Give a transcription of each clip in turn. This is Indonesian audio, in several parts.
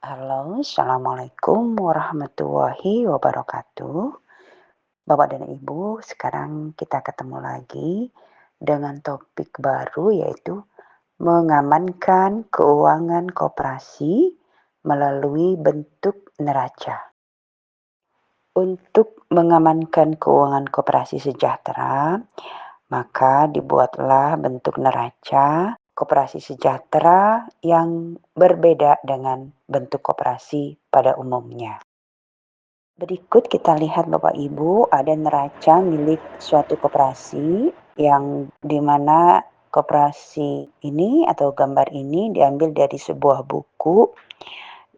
Halo, Assalamualaikum warahmatullahi wabarakatuh. Bapak dan Ibu, sekarang kita ketemu lagi dengan topik baru yaitu mengamankan keuangan koperasi melalui bentuk neraca. Untuk mengamankan keuangan koperasi sejahtera, maka dibuatlah bentuk neraca koperasi sejahtera yang berbeda dengan bentuk koperasi pada umumnya. Berikut kita lihat Bapak Ibu, ada neraca milik suatu koperasi yang dimana koperasi ini atau gambar ini diambil dari sebuah buku,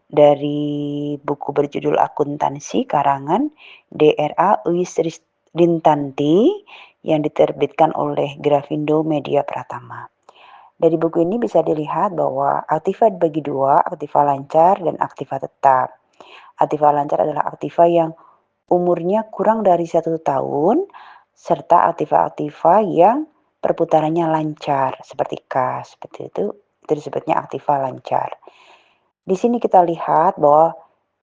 dari buku berjudul Akuntansi karangan Dra. Uis Rintanti yang diterbitkan oleh Grafindo Media Pratama. Dari buku ini bisa dilihat bahwa aktiva dibagi dua, aktiva lancar dan aktiva tetap. Aktiva lancar adalah aktiva yang umurnya kurang dari 1 tahun, serta aktiva-aktiva yang perputarannya lancar, seperti kas, seperti itu disebutnya aktiva lancar. Di sini kita lihat bahwa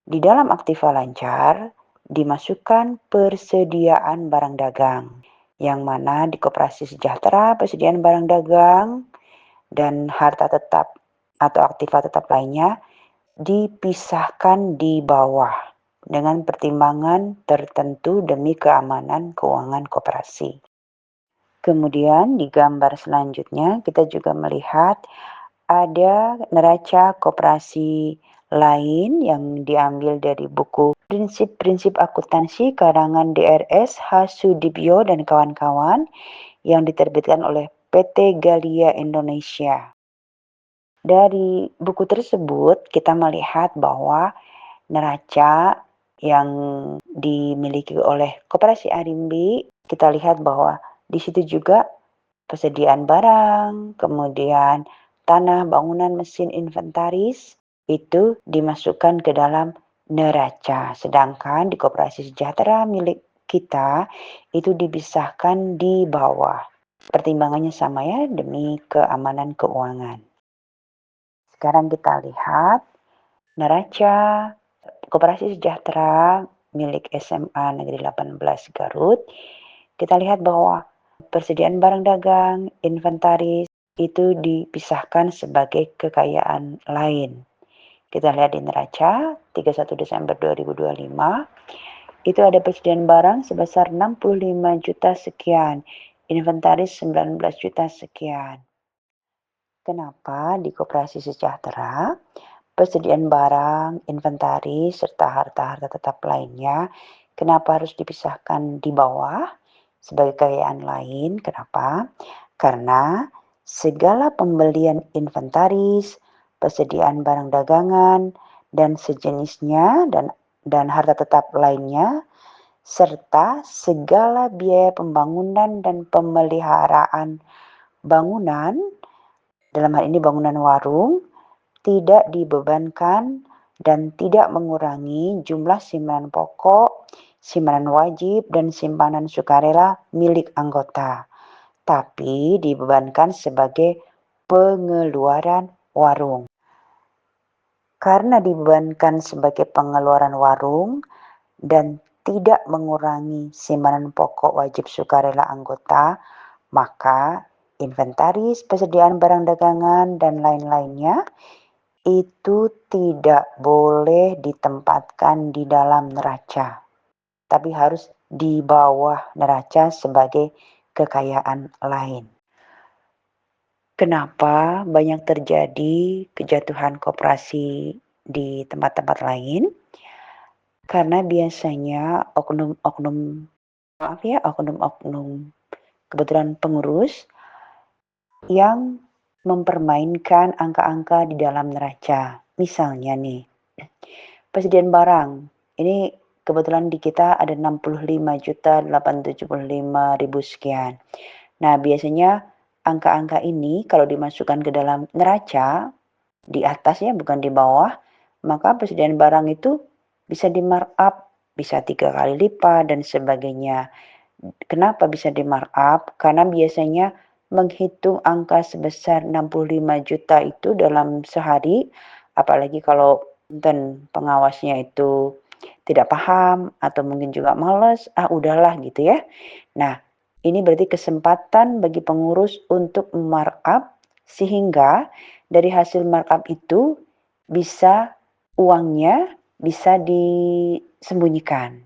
di dalam aktiva lancar dimasukkan persediaan barang dagang, yang mana di koperasi sejahtera persediaan barang dagang dan harta tetap atau aktiva tetap lainnya dipisahkan di bawah dengan pertimbangan tertentu demi keamanan keuangan koperasi. Kemudian di gambar selanjutnya kita juga melihat ada neraca koperasi lain yang diambil dari buku Prinsip-Prinsip Akuntansi karangan Drs. H. Sudibyo dan kawan-kawan yang diterbitkan oleh PT Galia Indonesia. Dari buku tersebut kita melihat bahwa neraca yang dimiliki oleh Koperasi Arimbi, kita lihat bahwa di situ juga persediaan barang, kemudian tanah, bangunan, mesin, inventaris itu dimasukkan ke dalam neraca. Sedangkan di Koperasi Sejahtera milik kita itu dipisahkan di bawah. Pertimbangannya sama ya, demi keamanan keuangan. Sekarang kita lihat neraca Koperasi Sejahtera milik SMA Negeri 18 Garut. Kita lihat bahwa persediaan barang dagang, inventaris itu dipisahkan sebagai kekayaan lain. Kita lihat di neraca 31 Desember 2025, itu ada persediaan barang sebesar 65 juta sekian, inventaris 19 juta sekian. Kenapa di Koperasi Sejahtera persediaan barang, inventaris, serta harta-harta tetap lainnya, kenapa harus dipisahkan di bawah sebagai kekayaan lain? Kenapa? Karena segala pembelian inventaris, persediaan barang dagangan, dan sejenisnya, dan harta tetap lainnya, serta segala biaya pembangunan dan pemeliharaan bangunan, dalam hal ini bangunan warung, tidak dibebankan dan tidak mengurangi jumlah simpanan pokok, simpanan wajib, dan simpanan sukarela milik anggota, tapi dibebankan sebagai pengeluaran warung. Karena dibebankan sebagai pengeluaran warung dan tidak mengurangi simpanan pokok wajib sukarela anggota, maka inventaris, persediaan barang dagangan, dan lain-lainnya itu tidak boleh ditempatkan di dalam neraca, tapi harus di bawah neraca sebagai kekayaan lain. Kenapa banyak terjadi kejatuhan koperasi di tempat-tempat lain? Karena biasanya oknum-oknum kebetulan pengurus yang mempermainkan angka-angka di dalam neraca. Misalnya nih, persediaan barang. Ini kebetulan di kita ada 65.875.000 sekian. Nah, biasanya angka-angka ini kalau dimasukkan ke dalam neraca, di atasnya bukan di bawah, maka persediaan barang itu bisa di markup, bisa 3 kali lipat dan sebagainya. Kenapa bisa di markup? Karena biasanya menghitung angka sebesar 65 juta itu dalam sehari, apalagi kalau dan pengawasnya itu tidak paham atau mungkin juga males, udahlah gitu ya. Nah, ini berarti kesempatan bagi pengurus untuk markup sehingga dari hasil markup itu bisa uangnya bisa disembunyikan.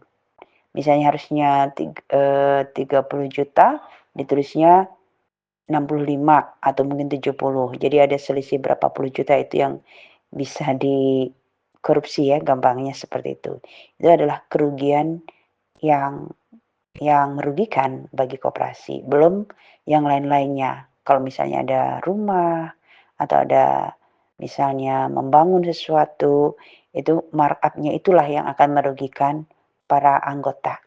Misalnya harusnya 30 juta, ditulisnya 65 atau mungkin 70. Jadi ada selisih berapa puluh juta itu yang bisa dikorupsi ya, gampangnya seperti itu. Itu adalah kerugian yang merugikan bagi koperasi, belum yang lain-lainnya. Kalau misalnya ada rumah atau ada misalnya membangun sesuatu, itu markup-nya itulah yang akan merugikan para anggota.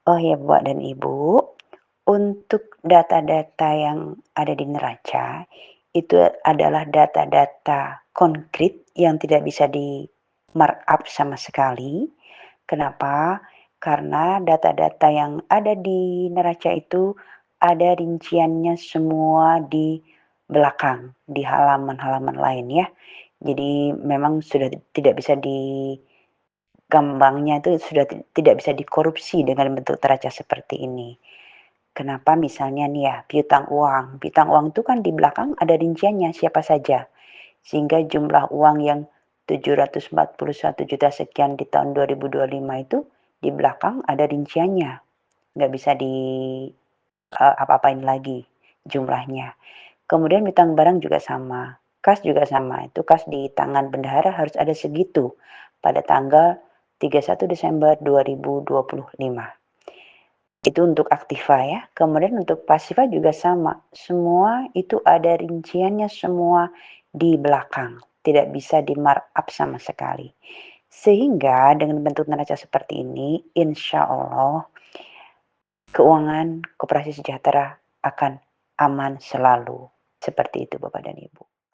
Oh ya, Bapak dan Ibu, untuk data-data yang ada di neraca, itu adalah data-data konkret yang tidak bisa di-markup sama sekali. Kenapa? Karena data-data yang ada di neraca itu ada rinciannya semua di belakang, di halaman-halaman lain ya. Jadi memang sudah tidak bisa gampangnya itu sudah tidak bisa dikorupsi dengan bentuk neraca seperti ini. Kenapa misalnya nih ya, piutang uang. Piutang uang itu kan di belakang ada rinciannya siapa saja. Sehingga jumlah uang yang 741 juta sekian di tahun 2025 itu di belakang ada rinciannya. Nggak bisa di apa-apain lagi jumlahnya. Kemudian piutang barang juga sama. Kas juga sama. Itu kas di tangan bendahara harus ada segitu pada tanggal 31 Desember 2025. Itu untuk aktiva ya. Kemudian untuk pasiva juga sama. Semua itu ada rinciannya semua di belakang. Tidak bisa di markup sama sekali. Sehingga dengan bentuk neraca seperti ini, insya Allah keuangan Koperasi Sejahtera akan aman selalu. Seperti itu Bapak dan Ibu.